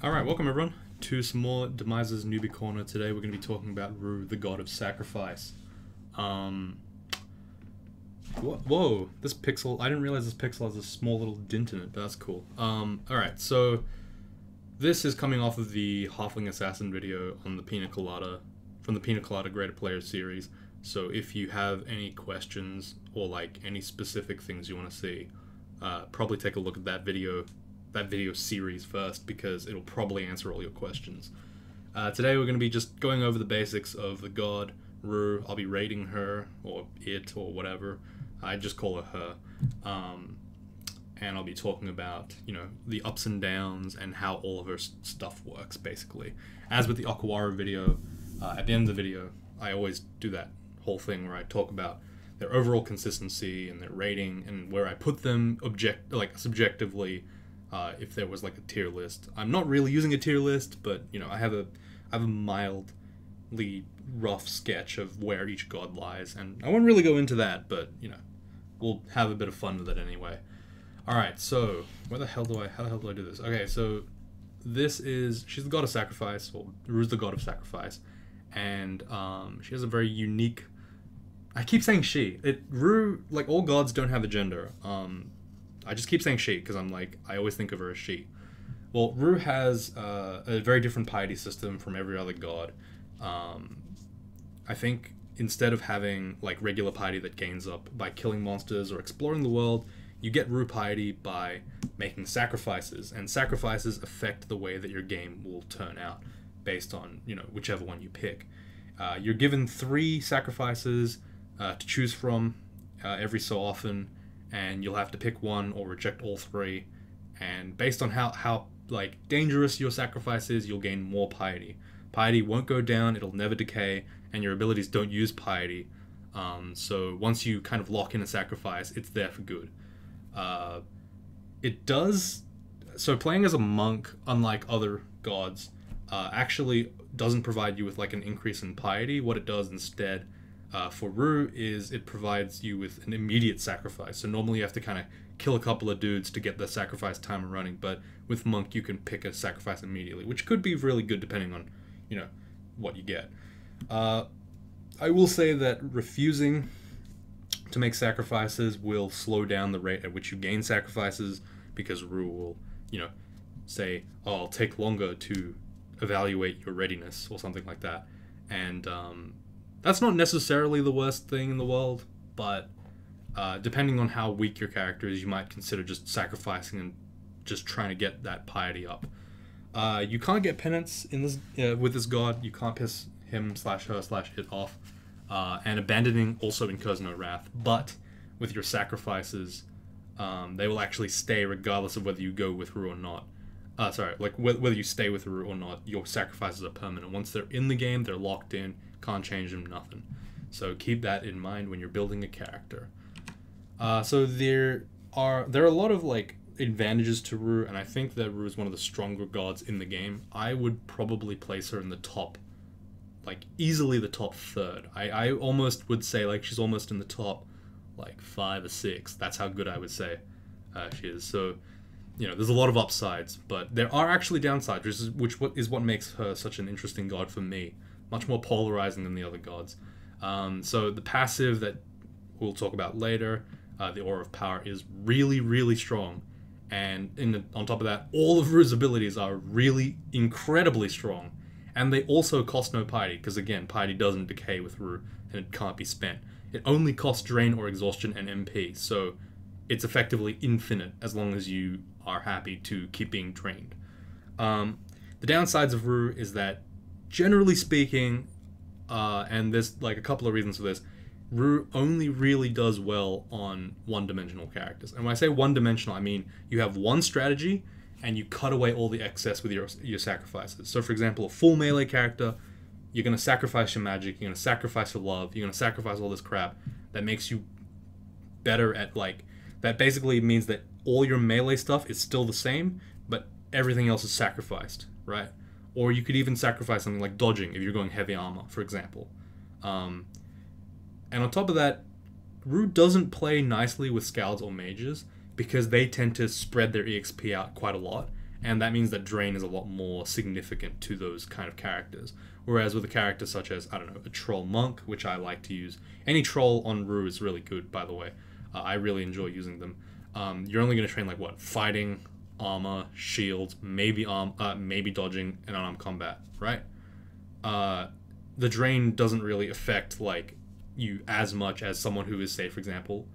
Alright, welcome everyone to some more Demise's Newbie Corner. Today we're going to be talking about Ru, the god of sacrifice. Whoa, this pixel, I didn't realize this pixel has a small little dent in it, but that's cool. Alright, so this is coming off of the Halfling Assassin video on the Pina Colada, from the Pina Colada Greater Players series. So if you have any questions or like any specific things you want to see, probably take a look at that video series first, because it'll probably answer all your questions. Today we're going to be just going over the basics of the god Ru. I'll be rating her, or it, or whatever. I just call her her. And I'll be talking about, you know, the ups and downs and how all of her stuff works, basically. As with the Aquara video, at the end of the video, I always do that whole thing where I talk about their overall consistency and their rating and where I put them subjectively. If there was like a tier list. I'm not really using a tier list, but you know, I have a mildly rough sketch of where each god lies, and I won't really go into that, but you know, we'll have a bit of fun with it anyway. Alright, so how the hell do I do this? Okay, so she's the god of sacrifice, or Ru's the god of sacrifice, and she has a very unique, I keep saying Ru, like all gods don't have a gender. I just keep saying she because I always think of her as she. Well, Ru has a very different piety system from every other god. I think instead of having like regular piety that gains up by killing monsters or exploring the world, you get Ru piety by making sacrifices, and sacrifices affect the way that your game will turn out based on, you know, whichever one you pick. You're given 3 sacrifices to choose from every so often, and you'll have to pick one or reject all 3, and based on how like dangerous your sacrifice is, you'll gain more piety. Piety won't go down, it'll never decay, and your abilities don't use piety. So once you kind of lock in a sacrifice, it's there for good. So playing as a monk, unlike other gods, actually doesn't provide you with like an increase in piety. What it does instead, for Ru, is it provides you with an immediate sacrifice. So normally you have to kind of kill a couple of dudes to get the sacrifice timer running, but with Monk you can pick a sacrifice immediately, which could be really good depending on, you know, what you get. I will say that refusing to make sacrifices will slow down the rate at which you gain sacrifices, because Ru will, you know, say, oh, I'll take longer to evaluate your readiness or something like that. And that's not necessarily the worst thing in the world, but depending on how weak your character is, you might consider just sacrificing and just trying to get that piety up. You can't get penance in this with this god. You can't piss him/her/it off, and abandoning also incurs no wrath. But with your sacrifices, they will actually stay regardless of whether you go with Ru or not. Whether you stay with Ru or not, your sacrifices are permanent. Once they're in the game, they're locked in. Can't change them, nothing. So keep that in mind when you're building a character. So there are a lot of like advantages to Ru, and I think that Ru is one of the stronger gods in the game. I would probably place her in the top, like easily the top 3rd. I almost would say like she's almost in the top like 5 or 6. That's how good I would say she is. So, you know, there's a lot of upsides, but there are actually downsides, which is what makes her such an interesting god for me. Much more polarizing than the other gods. So the passive that we'll talk about later, the Aura of Power, is really, really strong. And on top of that, all of Ru's abilities are really incredibly strong. And they also cost no piety, because again, piety doesn't decay with Ru, and it can't be spent. It only costs drain or exhaustion and MP, so it's effectively infinite as long as you are happy to keep being drained. The downsides of Ru is that, generally speaking, and there's like a couple of reasons for this, Ru only really does well on one-dimensional characters. And when I say one-dimensional, I mean you have one strategy and you cut away all the excess with your sacrifices. So for example, a full melee character, you're going to sacrifice your magic, you're going to sacrifice your love, you're going to sacrifice all this crap that makes you better at that basically means that all your melee stuff is still the same, but everything else is sacrificed, right? Or you could even sacrifice something like dodging if you're going heavy armor, for example. And on top of that, Ru doesn't play nicely with Scalds or Mages because they tend to spread their EXP out quite a lot, and that means that drain is a lot more significant to those kind of characters. Whereas with a character such as, I don't know, a troll monk, which I like to use, any troll on Rue is really good, by the way. I really enjoy using them. You're only going to train like what? Fighting, armor, shield, maybe dodging, and unarmed combat, right? The drain doesn't really affect like you as much as someone who is, say, for example,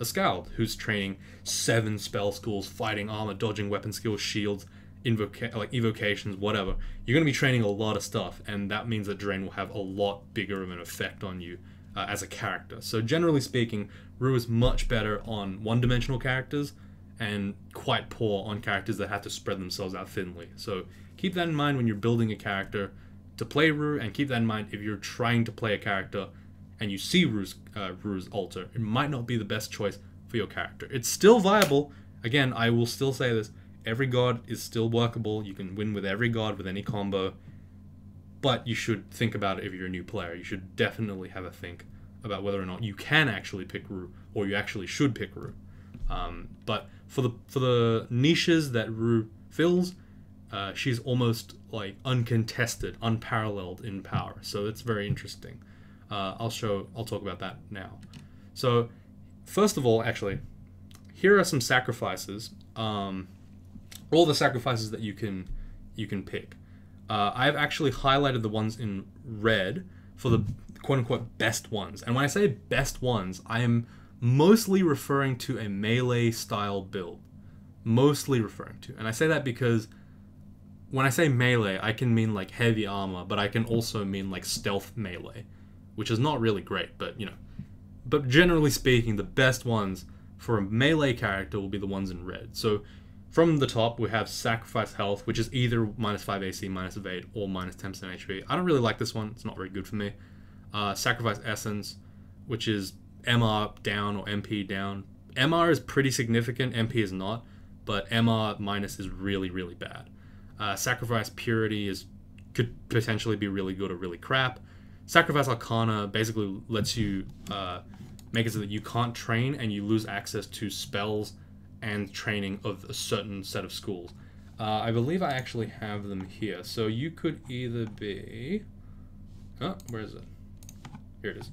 a Scald, who's training 7 spell schools, fighting, armor, dodging, weapon skills, shields, evocations, whatever. You're going to be training a lot of stuff, and that means that drain will have a lot bigger of an effect on you as a character. So generally speaking, Rue is much better on one-dimensional characters and quite poor on characters that have to spread themselves out thinly. So keep that in mind when you're building a character to play Rue, and keep that in mind if you're trying to play a character and you see Rue's altar. It might not be the best choice for your character. It's still viable. Again, I will still say this. Every god is still workable. You can win with every god with any combo. But you should think about it if you're a new player. You should definitely have a think about whether or not you can actually pick Rue, or you actually should pick Rue. But for the niches that Rue fills, she's almost like uncontested, unparalleled in power. So it's very interesting. I'll talk about that now. So first of all, actually, here are some sacrifices. All the sacrifices that you can pick. I've actually highlighted the ones in red for the quote-unquote best ones. And when I say best ones, I am mostly referring to a melee style build. Mostly referring to. And I say that because when I say melee, I can mean like heavy armor, but I can also mean like stealth melee, which is not really great, but you know. But generally speaking, the best ones for a melee character will be the ones in red. So from the top, we have Sacrifice Health, which is either -5 AC, -8, or -10% HP. I don't really like this one. It's not very good for me. Sacrifice Essence, which is MR down or MP down. MR is pretty significant, MP is not, but MR minus is really, really bad. Sacrifice Purity could potentially be really good or really crap. Sacrifice Arcana basically lets you make it so that you can't train and you lose access to spells and training of a certain set of schools. I believe I actually have them here. So you could either be... Oh, where is it? Here it is.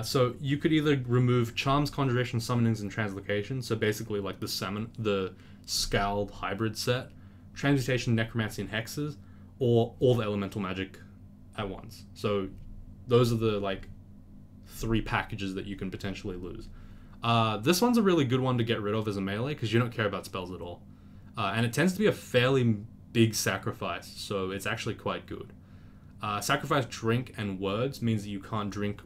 So you could either remove Charms, Conjuration, Summonings, and Translocation. So basically like the Scald hybrid set. Transmutation, Necromancy, and Hexes. Or all the Elemental Magic at once. So those are the like 3 packages that you can potentially lose. This one's a really good one to get rid of as a melee because you don't care about spells at all. And it tends to be a fairly big sacrifice, so it's actually quite good. Sacrifice Drink and Words means that you can't drink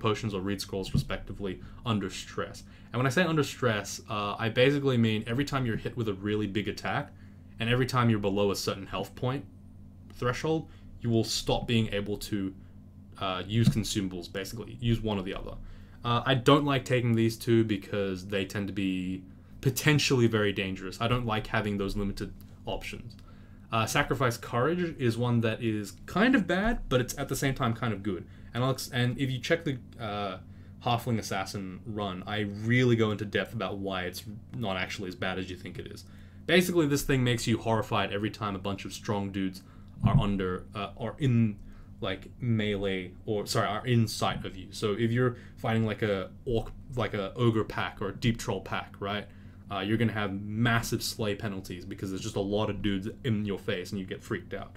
potions or read scrolls respectively under stress. And when I say under stress, I basically mean every time you're hit with a really big attack and every time you're below a certain health point threshold, you will stop being able to use consumables, basically. Use one or the other. I don't like taking these two because they tend to be potentially very dangerous. I don't like having those limited options. Sacrifice Courage is one that is kind of bad, but it's at the same time kind of good. And if you check the Halfling Assassin run, I really go into depth about why it's not actually as bad as you think it is. Basically, this thing makes you horrified every time a bunch of strong dudes are in like melee are in sight of you. So if you're fighting like a ogre pack or a deep troll pack, right? You're gonna have massive slay penalties because there's just a lot of dudes in your face and you get freaked out.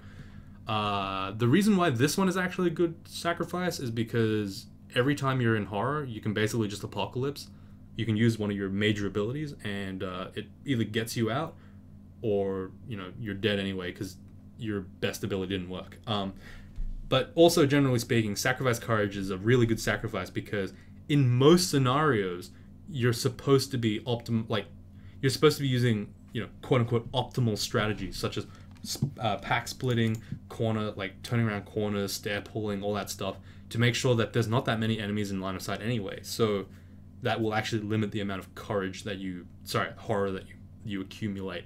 The reason why this one is actually a good sacrifice is because every time you're in horror, you can basically just apocalypse. You can use one of your major abilities and it either gets you out or you're dead anyway because your best ability didn't work. But also, generally speaking, Sacrifice Courage is a really good sacrifice because in most scenarios, you're supposed to be you're supposed to be using, quote unquote optimal strategies such as pack splitting, turning around corners, stair pulling, all that stuff to make sure that there's not that many enemies in line of sight anyway. So that will actually limit the amount of horror that you accumulate.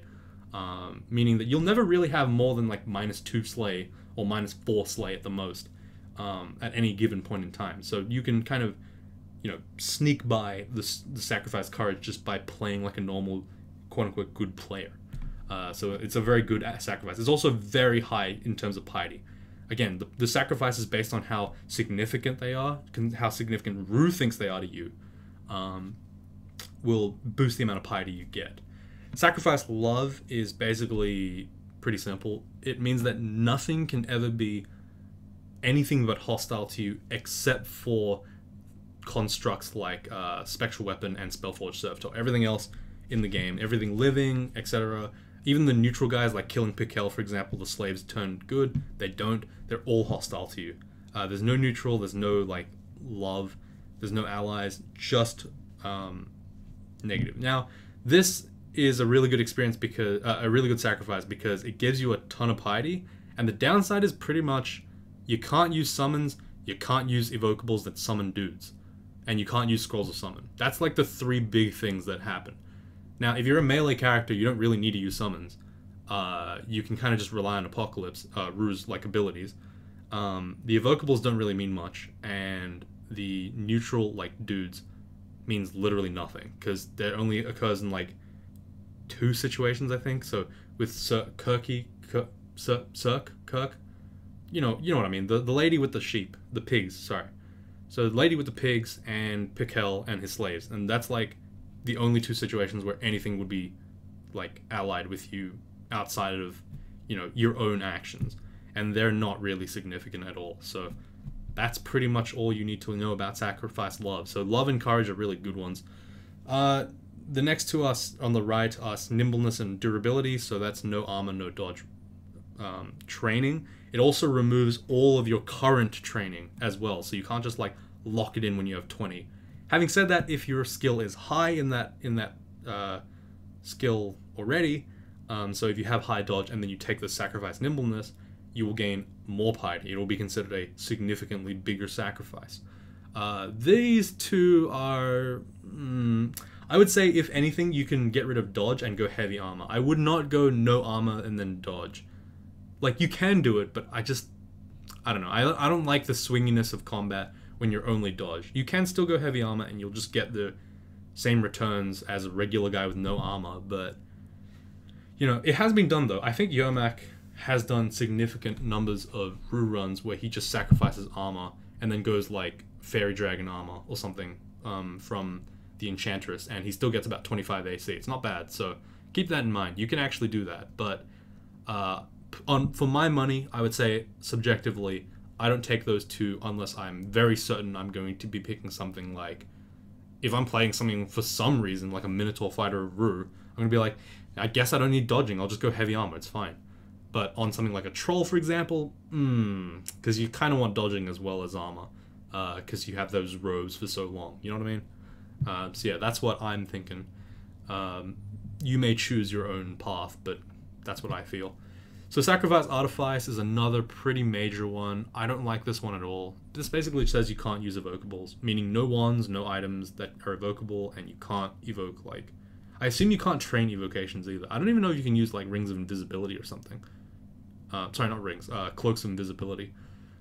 Meaning that you'll never really have more than like -2 slay or -4 slay at the most at any given point in time. So you can kind of sneak by the Sacrifice Courage just by playing like a normal quote-unquote good player. So it's a very good sacrifice. It's also very high in terms of piety. Again, the sacrifice is based on how significant they are, how significant Rue thinks they are to you, will boost the amount of piety you get. Sacrifice love is basically pretty simple. It means that nothing can ever be anything but hostile to you except for constructs like Spectral Weapon and Spellforged Servitor. Everything else in the game, everything living, etc., even the neutral guys like killing Pikel, for example, the slaves turn good. They don't. They're all hostile to you. There's no neutral. There's no like love. There's no allies. Just negative. Now, this is a really good experience because a really good sacrifice because it gives you a ton of piety. And the downside is pretty much you can't use summons. You can't use evocables that summon dudes, and you can't use scrolls of summon. That's like the 3 big things that happen. Now, if you're a melee character, you don't really need to use summons. You can kind of just rely on Apocalypse, Rue's like abilities. The evocables don't really mean much, and the neutral like dudes means literally nothing because that only occurs in like 2 situations, I think. So with Kirk, you know what I mean. The lady with the sheep, the pigs. Sorry. So the lady with the pigs and Pikel and his slaves, and that's like the only 2 situations where anything would be like allied with you outside of, you know, your own actions, and they're not really significant at all. So that's pretty much all you need to know about sacrifice love. So love and courage are really good ones. The next 2 are on the right are nimbleness and durability. So that's no armor, no dodge training. It also removes all of your current training as well. So you can't just like lock it in when you have 20. Having said that, if your skill is high in that skill already, so if you have high dodge and then you take the sacrifice nimbleness, you will gain more piety. It will be considered a significantly bigger sacrifice. These 2 are, I would say, if anything, you can get rid of dodge and go heavy armor. I would not go no armor and then dodge. Like, you can do it, but I don't know. I don't like the swinginess of combat when you're only dodge. You can still go heavy armor and you'll just get the same returns as a regular guy with no armor, but you know, it has been done though. I think Yomak has done significant numbers of Rue runs where he just sacrifices armor and then goes like Fairy Dragon armor or something from the Enchantress, and he still gets about 25 AC. It's not bad, so keep that in mind. You can actually do that, but for my money, I would say subjectively, I don't take those 2 unless I'm very certain I'm going to be picking something like, if I'm playing something for some reason, like a Minotaur Fighter of Rue, I'm going to be like, I guess I don't need dodging, I'll just go heavy armor, it's fine. But on something like a Troll, for example, because you kind of want dodging as well as armor, because you have those robes for so long, you know what I mean? So yeah, that's what I'm thinking. You may choose your own path, but that's what I feel. So Sacrifice Artifice is another pretty major one. I don't like this one at all. This basically says you can't use evocables, meaning no wands, no items that are evocable, and you can't evoke, like... I assume you can't train evocations either. I don't even know if you can use, like, Rings of Invisibility or something. Sorry, not Rings. Cloaks of Invisibility.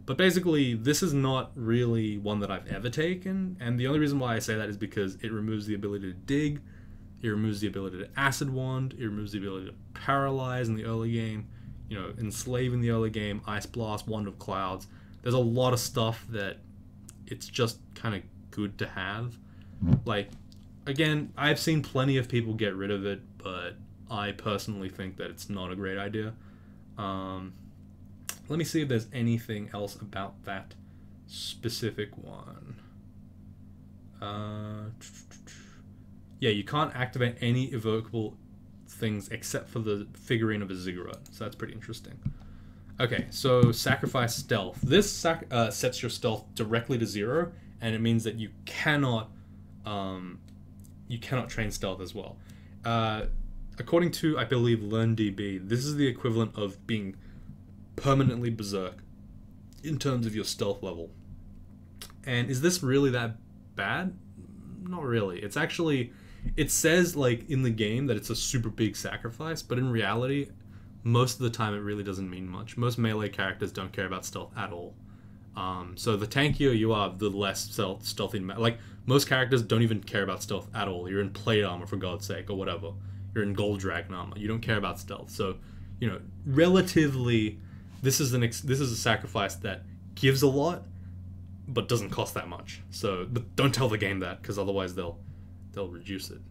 But basically, this is not really one that I've ever taken, and the only reason why I say that is because it removes the ability to dig, it removes the ability to Acid Wand, it removes the ability to Paralyze in the early game, you know, Enslave in the early game, Ice Blast, Wand of Clouds. There's a lot of stuff that it's just kind of good to have. Like, again, I've seen plenty of people get rid of it, but I personally think that it's not a great idea. Let me see if there's anything else about that specific one. Yeah, you can't activate any evocable things except for the figurine of a ziggurat, so that's pretty interesting. Okay, so Sacrifice Stealth. This sets your stealth directly to 0, and it means that you cannot train stealth as well. According to, I believe, LearnDB, this is the equivalent of being permanently berserk in terms of your stealth level. And is this really that bad? Not really. It's actually... It says, like, in the game that it's a super big sacrifice, but in reality, most of the time it really doesn't mean much. Most melee characters don't care about stealth at all. So the tankier you are, the less stealthy... Like, most characters don't even care about stealth at all. You're in plate armor, for God's sake, or whatever. you're in gold dragon armor. You don't care about stealth. So, you know, relatively, this is a sacrifice that gives a lot, but doesn't cost that much. So, but don't tell the game that, because otherwise they'll reduce it.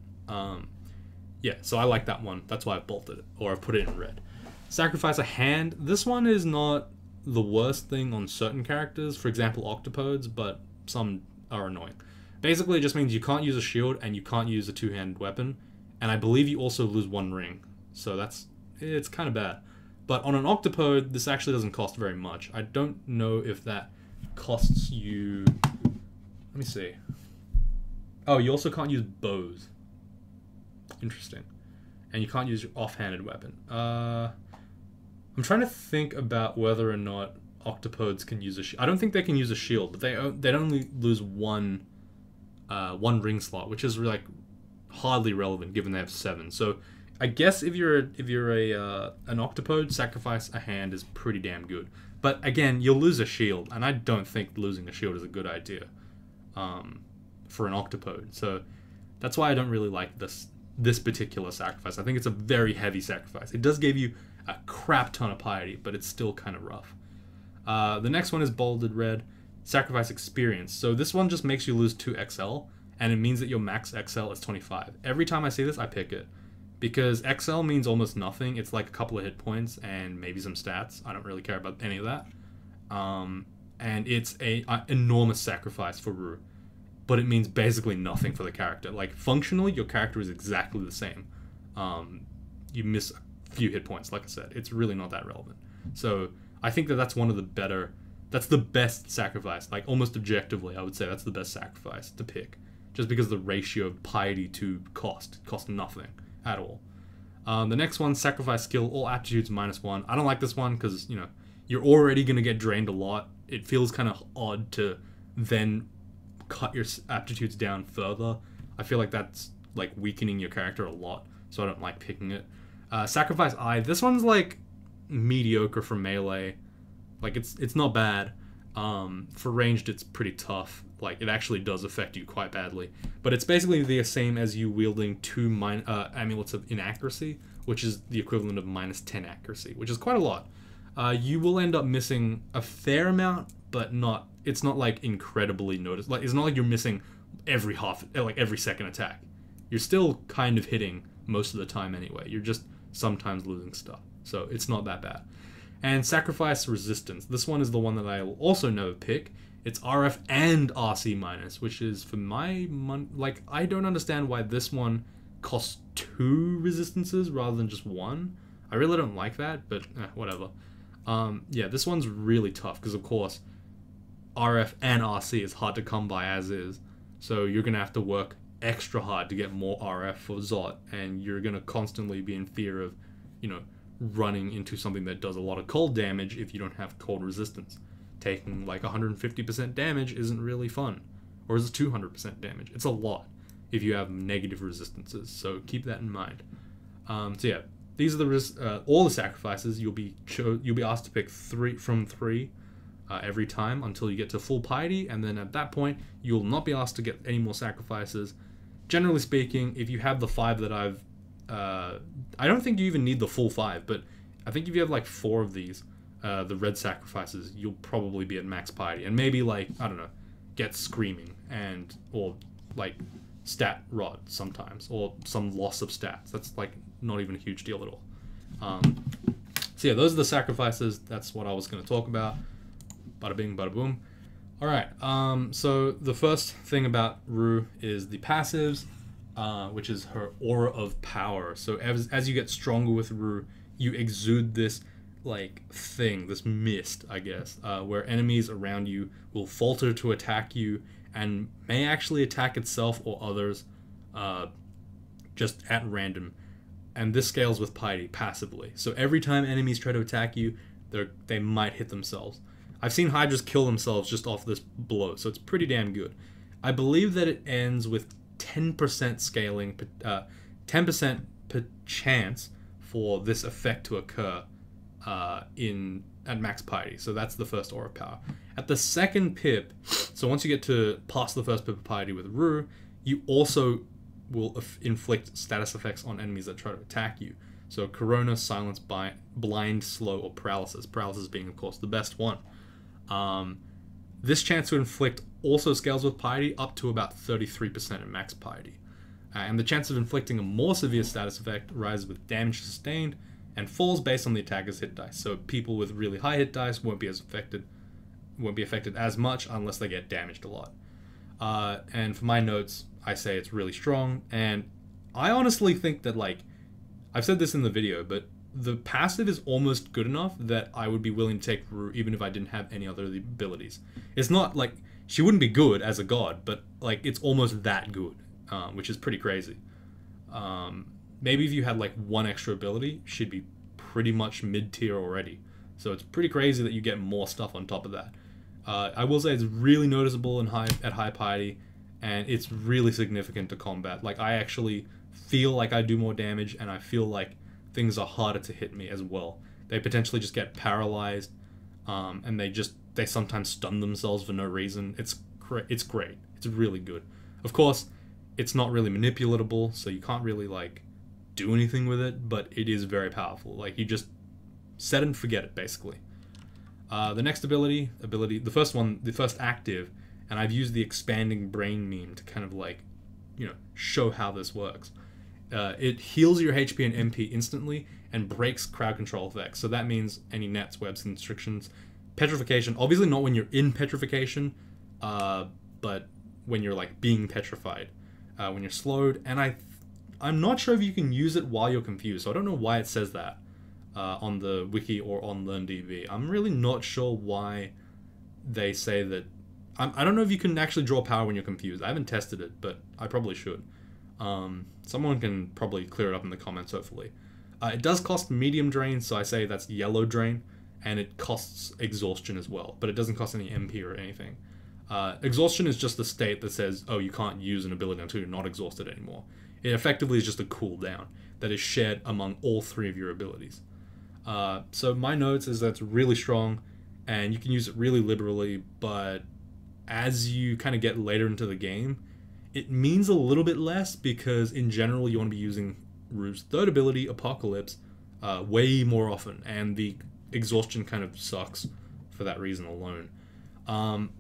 Yeah, so I like that one. That's why I bolted it, or I put it in red. Sacrifice a hand. This one is not the worst thing on certain characters. For example, octopodes, but some are annoying. Basically, it just means you can't use a shield and you can't use a two-handed weapon. And I believe you also lose one ring. So it's kind of bad. But on an octopode, this actually doesn't cost very much. I don't know if that costs you... Let me see. Oh, you also can't use bows. Interesting. And you can't use your offhanded weapon. I'm trying to think about whether or not octopodes can use a shield. I don't think they can use a shield, but they'd only lose one ring slot, which is like hardly relevant given they have 7. So I guess if you're an octopode, sacrifice a hand is pretty damn good. But again, you'll lose a shield, and I don't think losing a shield is a good idea for an octopode. So that's why I don't really like this particular sacrifice. I think it's a very heavy sacrifice. It does give you a crap ton of piety, but it's still kind of rough. The next one is bolded red, sacrifice experience. So this one just makes you lose 2 XL, and it means that your max XL is 25. Every time I see this, I pick it. Because XL means almost nothing. It's like a couple of hit points and maybe some stats. I don't really care about any of that. And it's a enormous sacrifice for Rue. But it means basically nothing for the character. Like, functionally, your character is exactly the same. You miss a few hit points, like I said. It's really not that relevant. So, I think that that's one of the better... That's the best sacrifice. Like, almost objectively, I would say that's the best sacrifice to pick. Just because the ratio of piety to cost nothing at all. The next one, sacrifice skill, all aptitudes -1. I don't like this one because, you know, you're already going to get drained a lot. It feels kind of odd to then cut your aptitudes down further. I feel like that's like weakening your character a lot, so I don't like picking it. Sacrifice eye. This one's like mediocre for melee. Like it's not bad. For ranged, it's pretty tough. Like it actually does affect you quite badly. But it's basically the same as you wielding 2 amulets of inaccuracy, which is the equivalent of -10 accuracy, which is quite a lot. You will end up missing a fair amount, but not. It's not like incredibly noticeable. Like it's not like you're missing every second attack. You're still kind of hitting most of the time anyway. You're just sometimes losing stuff. So it's not that bad. And sacrifice resistance. This one is the one that I will also never pick. It's RF and RC minus, which is for my like I don't understand why this one costs 2 resistances rather than just 1. I really don't like that, but whatever. Yeah, this one's really tough because of course RF and RC is hard to come by as is. So you're going to have to work extra hard to get more RF for Zot, and you're going to constantly be in fear of, you know, running into something that does a lot of cold damage if you don't have cold resistance. Taking like 150% damage isn't really fun. Or is it 200% damage? It's a lot if you have negative resistances, so keep that in mind. So yeah, these are the all the sacrifices. You'll be asked to pick 3 from 3 every time until you get to full piety, and then at that point you'll not be asked to get any more sacrifices. Generally speaking, if you have the 5 that I've I don't think you even need the full 5, but I think if you have like 4 of these, the red sacrifices, you'll probably be at max piety, and maybe like I don't know, get screaming or like stat rod sometimes, or some loss of stats. That's like not even a huge deal at all. So yeah, those are the sacrifices. That's what I was going to talk about. Bada bing, bada boom. All right. So the first thing about Rue is the passives, which is her aura of power. So as you get stronger with Rue, you exude this like thing, this mist, I guess, where enemies around you will falter to attack you and may actually attack itself or others just at random. And this scales with piety passively. So every time enemies try to attack you, they might hit themselves. I've seen Hydras kill themselves just off this blow, so it's pretty damn good. I believe that it ends with 10% scaling, 10% chance for this effect to occur at max piety. So that's the first aura power. At the second pip, so once you get to past the first pip of piety with Rue, you also will inflict status effects on enemies that try to attack you. So Corona, Silence, Blind, Slow, or Paralysis. Paralysis being, of course, the best one. This chance to inflict also scales with piety up to about 33% at max piety. And the chance of inflicting a more severe status effect rises with damage sustained and falls based on the attacker's hit dice. So people with really high hit dice won't be affected as much unless they get damaged a lot. And for my notes, I say it's really strong, and I honestly think that, like, I've said this in the video, but the passive is almost good enough that I would be willing to take Rue even if I didn't have any other abilities. It's not like she wouldn't be good as a god, but like it's almost that good, which is pretty crazy. Maybe if you had like one extra ability, she'd be pretty much mid-tier already. So it's pretty crazy that you get more stuff on top of that. I will say it's really noticeable at high piety, and it's really significant to combat. Like, I actually feel like I do more damage, and I feel like things are harder to hit me as well. They potentially just get paralyzed, and they sometimes stun themselves for no reason. It's great. It's really good. Of course, it's not really manipulatable, so you can't really like do anything with it, but it is very powerful. Like, you just set and forget it, basically. The next ability, the first active, and I've used the expanding brain meme to kind of like, show how this works. It heals your HP and MP instantly and breaks crowd control effects. So that means any nets, webs, constrictions, petrification. Obviously not when you're in petrification, but when you're like being petrified, when you're slowed. And I'm not sure if you can use it while you're confused. So I don't know why it says that on the wiki or on LearnDB. I'm really not sure why they say that. I don't know if you can actually draw power when you're confused. I haven't tested it, but I probably should. Someone can probably clear it up in the comments, hopefully. It does cost medium drain, so I say that's yellow drain, and it costs exhaustion as well, but it doesn't cost any MP or anything. Exhaustion is just the state that says, oh, you can't use an ability until you're not exhausted anymore. It effectively is just a cooldown that is shared among all three of your abilities. So my notes is that it's really strong, and you can use it really liberally, but as you kind of get later into the game, it means a little bit less, because in general you want to be using Rue's third ability, Apocalypse, way more often, and the exhaustion kind of sucks for that reason alone.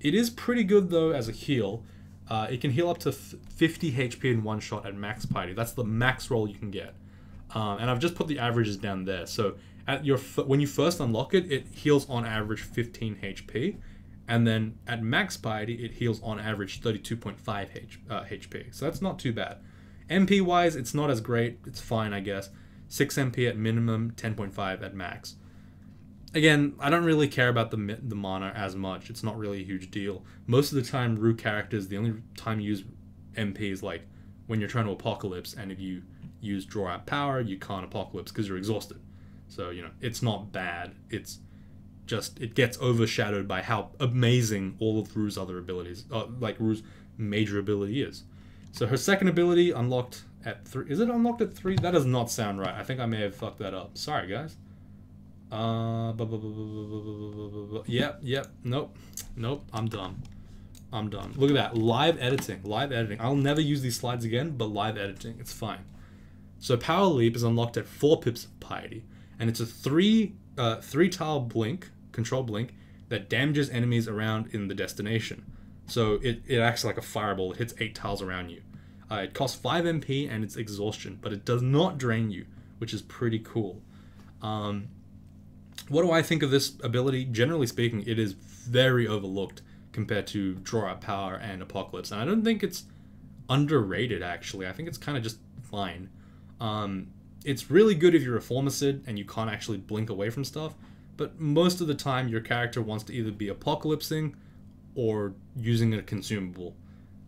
It is pretty good though as a heal. It can heal up to 50 HP in one shot at max piety. That's the max roll you can get. And I've just put the averages down there. So when you first unlock it, it heals on average 15 HP. And then at max piety, it heals on average 32.5 HP. So that's not too bad. MP wise, it's not as great. It's fine, I guess. 6 MP at minimum, 10.5 at max. Again, I don't really care about the mana as much. It's not really a huge deal. Most of the time, Rue characters, the only time you use MP is like when you're trying to Apocalypse, and if you use Draw Out Power, you can't Apocalypse because you're exhausted. So, it's not bad. It's just, it gets overshadowed by how amazing all of Rue's other abilities, like Rue's major ability is. So her second ability unlocked at 3. Is it unlocked at 3? That does not sound right. I think I may have fucked that up. Sorry, guys. Yep. Nope. I'm done. Look at that. Live editing. I'll never use these slides again, but live editing. It's fine. So Power Leap is unlocked at 4 pips of piety, and it's a 3-tile blink, control blink, that damages enemies around in the destination. So it acts like a fireball. It hits 8 tiles around you. It costs 5 MP and it's exhaustion, but it does not drain you, which is pretty cool. What do I think of this ability? Generally speaking, it is very overlooked compared to Draw Out Power and Apocalypse, and I don't think it's underrated, actually. I think it's kind of just fine. It's really good if you're a Formicid and you can't actually blink away from stuff, but most of the time your character wants to either be Apocalypsing or using a consumable.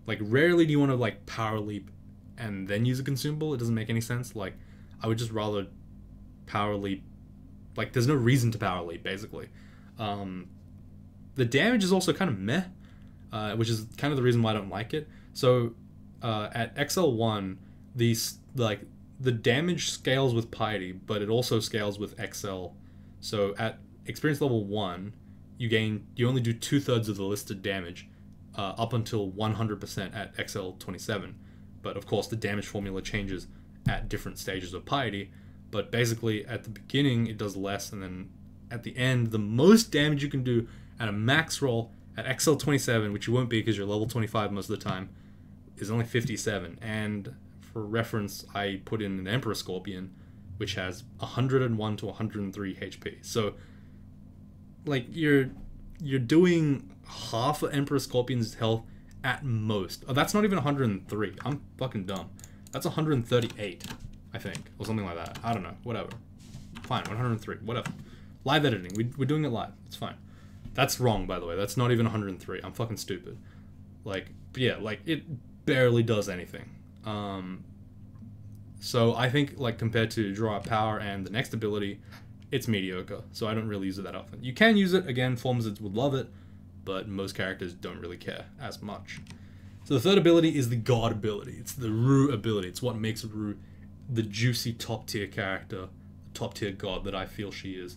Like, rarely do you want to like Power Leap and then use a consumable. It doesn't make any sense. Like, I would just rather Power Leap. Like, there's no reason to Power Leap, basically. The damage is also kind of meh, which is kind of the reason why I don't like it. So at XL1, the damage scales with piety, but it also scales with XL. So at experience level 1, you only do 2/3 of the listed damage up until 100% at XL27. But of course, the damage formula changes at different stages of piety. But basically, at the beginning, it does less, and then at the end, the most damage you can do at a max roll at XL 27, which you won't be because you're level 25 most of the time, is only 57. And for reference, I put in an Emperor Scorpion, which has 101 to 103 HP. So, like, you're doing half of Emperor Scorpion's health at most. Oh, that's not even 103. I'm fucking dumb. That's 138, I think, or something like that. I don't know. Whatever. Fine, 103. Whatever. Live editing. We're doing it live. It's fine. That's wrong, by the way. That's not even 103. I'm fucking stupid. Like, but yeah, like, it barely does anything. So I think, like, compared to Draw Out Power and the next ability, it's mediocre. So I don't really use it that often. You can use it. Again, Formizards would love it, but most characters don't really care as much. So the third ability is the God ability. It's the Rue ability. It's what makes Rue the juicy top-tier character, top-tier god that I feel she is.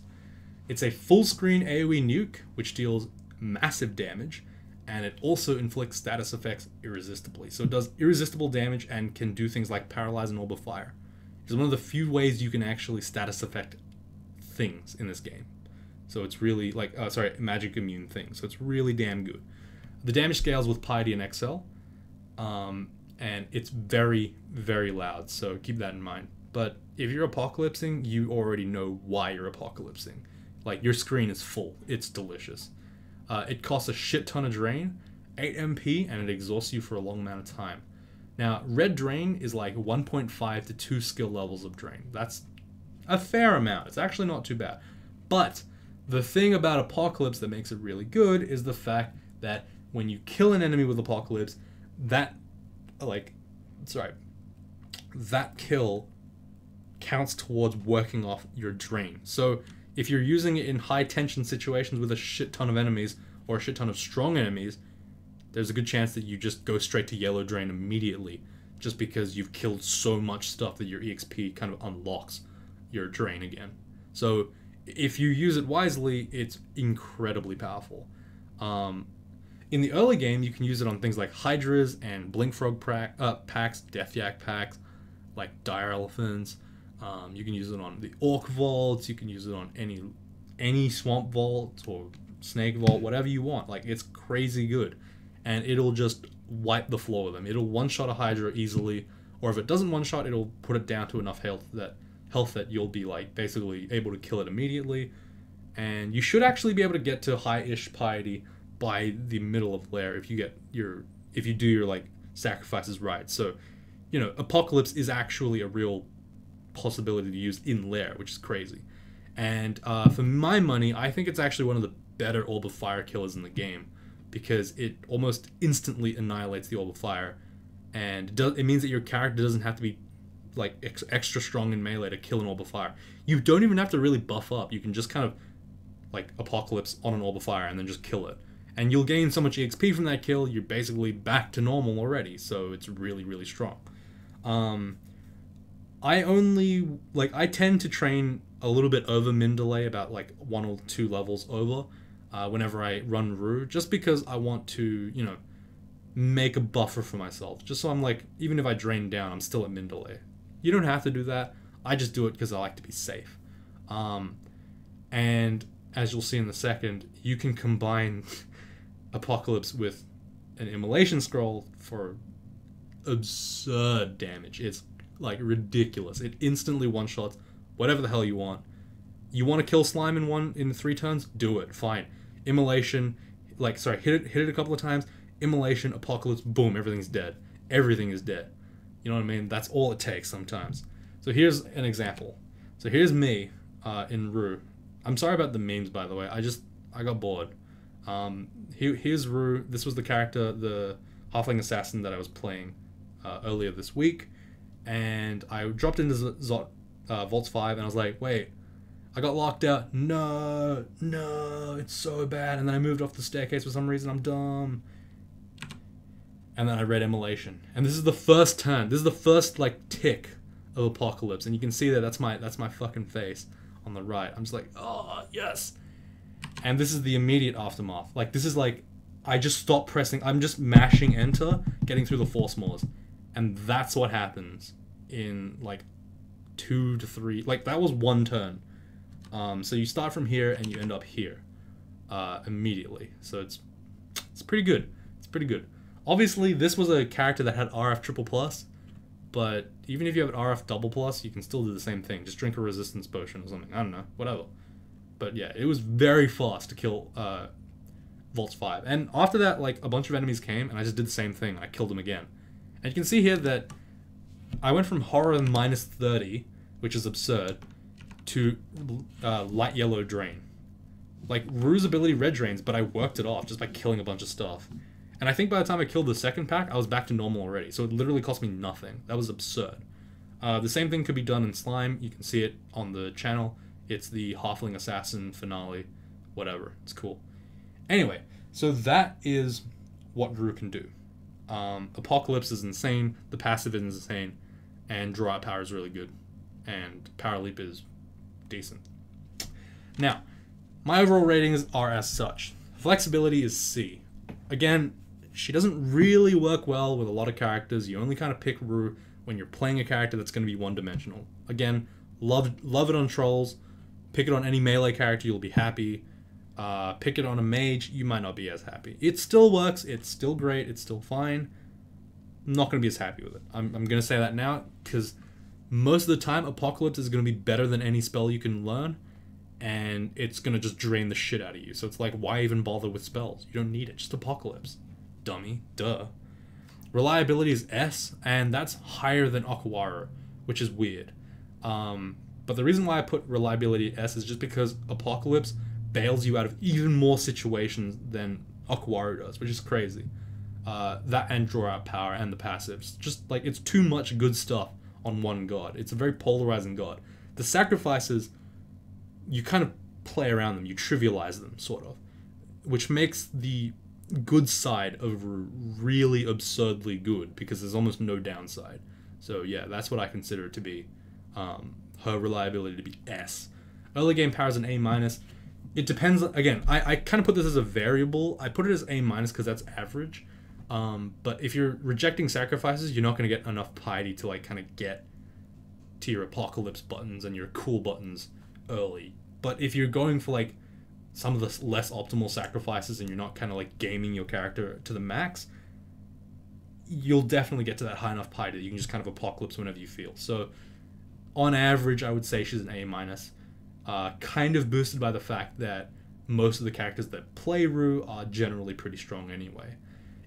It's a full-screen AoE nuke, which deals massive damage, and it also inflicts status effects irresistibly. So it does irresistible damage and can do things like Paralyze and Orb of Fire. It's one of the few ways you can actually status effect things in this game. So it's really, like, magic immune things. So it's really damn good. The damage scales with Piety and XL, and it's very, very loud, so keep that in mind. But if you're apocalypsing, you already know why you're apocalypsing. Like, your screen is full. It's delicious. It costs a shit ton of drain, 8 MP, and it exhausts you for a long amount of time. Now, red drain is like 1.5 to 2 skill levels of drain. That's a fair amount. It's actually not too bad. But the thing about Apocalypse that makes it really good is the fact that when you kill an enemy with Apocalypse, that kill counts towards working off your drain. So if you're using it in high tension situations with a shit ton of enemies or a shit ton of strong enemies, there's a good chance that you just go straight to yellow drain immediately, just because you've killed so much stuff that your EXP kind of unlocks your drain again. So if you use it wisely, it's incredibly powerful. In the early game, you can use it on things like Hydras and Blink Frog packs, Death Yak packs, like Dire Elephants. You can use it on the Orc Vaults. You can use it on any Swamp Vault or Snake Vault, whatever you want. Like, it's crazy good. And it'll just wipe the floor with them. It'll one-shot a Hydra easily, or if it doesn't one-shot, it'll put it down to enough health that you'll be, like, basically able to kill it immediately. And you should actually be able to get to high-ish piety by the middle of lair if you do your like sacrifices right. So, you know, Apocalypse is actually a real possibility to use in lair, which is crazy. And for my money, I think it's actually one of the better Orb of Fire killers in the game, because it almost instantly annihilates the Orb of Fire, and it means that your character doesn't have to be like extra strong in melee to kill an Orb of Fire. You don't even have to really buff up. You can just kind of like Apocalypse on an Orb of Fire and then just kill it. And you'll gain so much EXP from that kill, you're basically back to normal already, so it's really, really strong. I tend to train a little bit over Mindalay, about like 1 or 2 levels over, whenever I run Rue, just because I want to, you know, make a buffer for myself. Just so I'm like, even if I drain down, I'm still at Mindalay. You don't have to do that. I just do it because I like to be safe. And as you'll see in a second, you can combine Apocalypse with an Immolation Scroll for absurd damage. It's like ridiculous. It instantly one-shots whatever the hell you want. You want to kill slime in 3 turns? Do it. Fine. Immolation, hit it a couple of times. Immolation, Apocalypse, boom, everything's dead. Everything is dead. You know what I mean? That's all it takes sometimes. So here's an example. So here's me in Rue. I'm sorry about the memes, by the way. I got bored. Here's Rue. This was the character, the Halfling Assassin that I was playing earlier this week. And I dropped into Vaults 5 and I was like, wait, I got locked out. No, it's so bad. And then I moved off the staircase for some reason. I'm dumb. And then I read Immolation. And this is the first turn. This is the first, like, tick of Apocalypse. And you can see that's my fucking face on the right. I'm just like, oh, yes. And this is the immediate aftermath. Like, this is like, I just stopped pressing. I'm just mashing enter, getting through the Force Maws. And that's what happens in like 2 to 3. Like that was 1 turn. So you start from here and you end up here immediately. So it's pretty good. It's pretty good. Obviously, this was a character that had RF triple plus, but even if you have an RF double plus, you can still do the same thing. Just drink a resistance potion or something. I don't know, whatever. But yeah, it was very fast to kill Volts 5. And after that, like, a bunch of enemies came, and I just did the same thing. I killed them again. And you can see here that I went from horror minus 30, which is absurd, to light yellow drain. Like, Rue's ability red drains, but I worked it off just by killing a bunch of stuff. And I think by the time I killed the second pack, I was back to normal already. So it literally cost me nothing. That was absurd. The same thing could be done in Slime. You can see it on the channel. It's the Halfling Assassin finale. Whatever. It's cool. Anyway, so that is what Rue can do. Apocalypse is insane. The passive is insane. And Draw Out Power is really good. And Power Leap is decent. Now, my overall ratings are as such. Flexibility is C. Again, she doesn't really work well with a lot of characters. You only kind of pick Rue when you're playing a character that's going to be one-dimensional. Again, love it on trolls. Pick it on any melee character, you'll be happy. Pick it on a mage, you might not be as happy. It still works. It's still great. It's still fine. I'm not going to be as happy with it. I'm going to say that now because most of the time, Apocalypse is going to be better than any spell you can learn. And it's going to just drain the shit out of you. So it's like, why even bother with spells? You don't need it. Just Apocalypse. Dummy. Duh. Reliability is S, and that's higher than Aquara, which is weird. But the reason why I put reliability S is just because Apocalypse bails you out of even more situations than Aquara does, which is crazy. That and Draw Out Power and the passives. Just like, it's too much good stuff on one god. It's a very polarizing god. The sacrifices, you kind of play around them, you trivialize them, sort of, which makes the good side of really absurdly good because there's almost no downside. So yeah, that's what I consider it to be. Her reliability to be S. Early game power is an A-. It depends. Again, I kind of put this as a variable. I put it as A- because that's average. But if you're rejecting sacrifices, you're not going to get enough piety to like kind of get to your Apocalypse buttons and your cool buttons early. But if you're going for like some of the less optimal sacrifices and you're not kind of like gaming your character to the max, you'll definitely get to that high enough piety that you can just kind of Apocalypse whenever you feel. So on average, I would say she's an A-. Kind of boosted by the fact that most of the characters that play Rue are generally pretty strong anyway.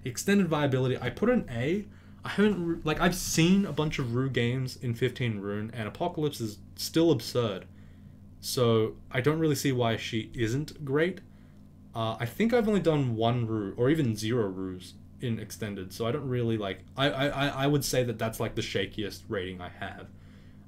Extended viability, I put an A. I haven't, like, I've seen a bunch of Rue games in 15 Rune, and Apocalypse is still absurd. So I don't really see why she isn't great. I think I've only done 1 Rue, or even 0 Rues in Extended, so I don't really, like, I would say that that's, like, the shakiest rating I have.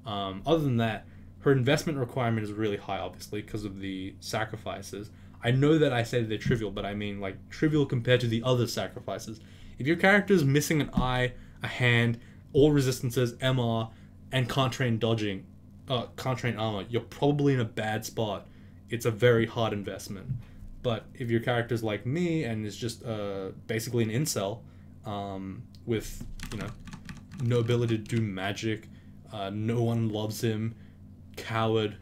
Other than that, her investment requirement is really high, obviously, because of the sacrifices. I know that I say they're trivial, but I mean, like, trivial compared to the other sacrifices. If your character is missing an eye, a hand, all resistances, MR, and can't train dodging, can't train armor, you're probably in a bad spot. It's a very hard investment. But if your character's like me and is just basically an incel, with, you know, no ability to do magic, no one loves him, coward,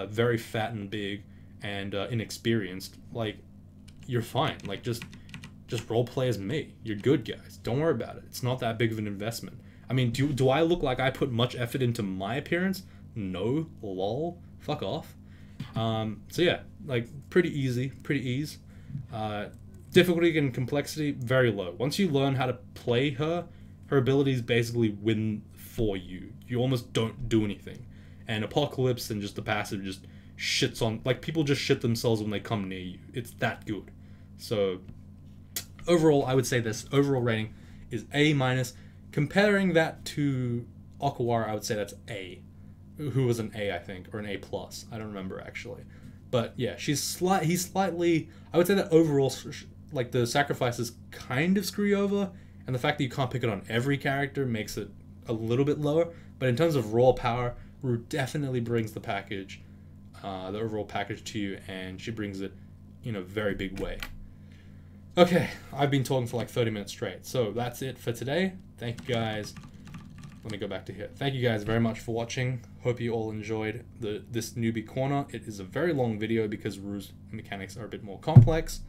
very fat and big, and inexperienced, like, you're fine. Like, just roleplay as me. You're good, guys. Don't worry about it. It's not that big of an investment. I mean, do I look like I put much effort into my appearance? No. Lol. Fuck off. So yeah, like, pretty easy. Pretty ease. Difficulty and complexity, very low. Once you learn how to play her, her abilities basically win for you. You almost don't do anything. And Apocalypse and just the passive just shits on, like, people just shit themselves when they come near you. It's that good. So overall, I would say this overall rating is A-. Comparing that to Aquawara, I would say that's A, who was an A, I think, or an A+. I don't remember actually. But yeah, he's slightly, I would say that overall, like, the sacrifices kind of screw you over, and the fact that you can't pick it on every character makes it a little bit lower. But in terms of raw power, Rue definitely brings the package, the overall package to you, and she brings it in a very big way. Okay, I've been talking for like 30 minutes straight, so that's it for today. Thank you guys let me go back to here. Thank you guys very much for watching. Hope you all enjoyed this newbie corner. It is a very long video because Ru's mechanics are a bit more complex,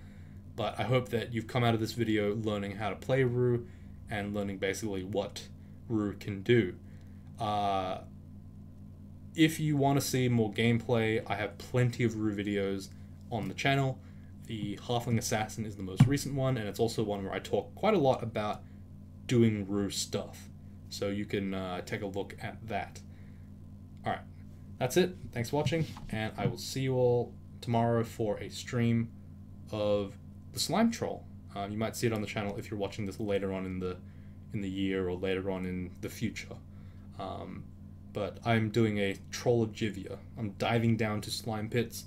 but I hope that you've come out of this video learning how to play Ru and learning basically what Ru can do. If you want to see more gameplay, I have plenty of Ru videos on the channel. The Halfling Assassin is the most recent one, and it's also one where I talk quite a lot about doing Ru stuff. So you can take a look at that. Alright, that's it. Thanks for watching, and I will see you all tomorrow for a stream of the Slime Troll. You might see it on the channel if you're watching this later on in the year or later on in the future. But I'm doing a Troll of Jivia. I'm diving down to slime pits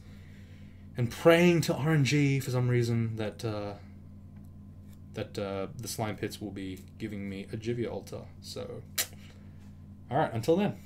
and praying to RNG for some reason that the slime pits will be giving me a Jivia altar. So, alright, until then.